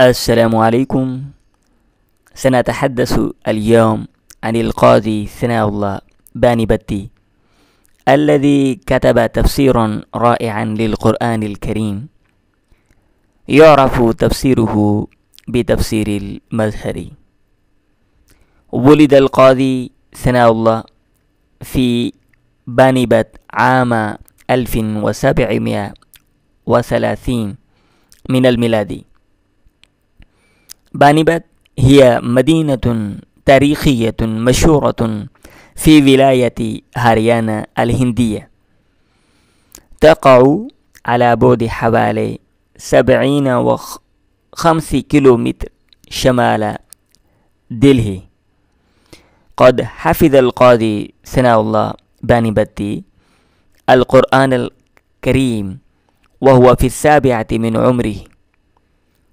السلام عليكم. سنتحدث اليوم عن القاضي ثناء الله باني-بتي الذي كتب تفسيرا رائعا للقرآن الكريم، يعرف تفسيره بتفسير المظهري. ولد القاضي ثناء الله في باني-بت عام 1730 من الميلاد. باني-بت هي مدينة تاريخية مشهورة في ولاية هريانة الهندية، تقع على بعد حوالي 75 كيلومتر شمال دلهي. قد حفظ القاضي ثناء الله باني-بتي القرآن الكريم وهو في 7 من عمره،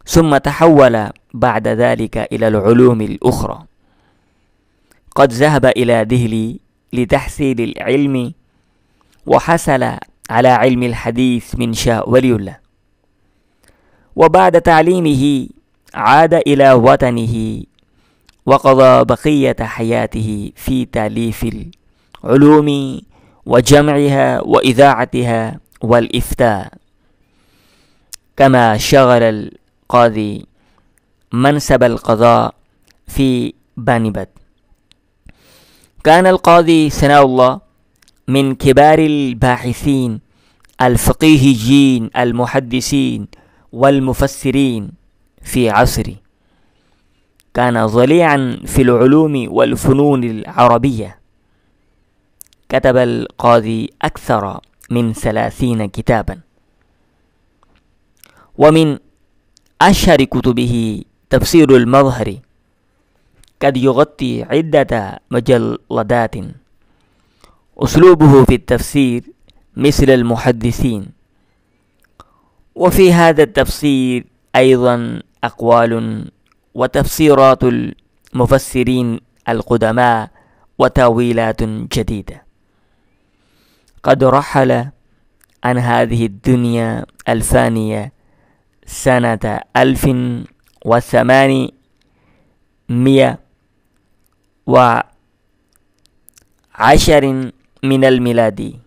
ثم تحول بعد ذلك إلى العلوم الأخرى. قد ذهب إلى دهلي لتحصيل العلم، وحصل على علم الحديث من شاه ولي الله. وبعد تعليمه عاد إلى وطنه، وقضى بقية حياته في تأليف العلوم وجمعها وإذاعتها والإفتاء. كما شغل القاضي منصب القضاء في باني-بت. كان القاضي ثناء الله من كبار الباحثين الفقيهيين المحدثين والمفسرين في عصره. كان ضليعا في العلوم والفنون العربية. كتب القاضي أكثر من 30 كتابا، ومن أشهر كتبه تفسير المظهري، قد يغطي عدة مجلدات. أسلوبه في التفسير مثل المحدثين، وفي هذا التفسير أيضا أقوال وتفسيرات المفسرين القدماء وتأويلات جديدة. قد رحل عن هذه الدنيا الفانية سنة 1810 من الميلاد.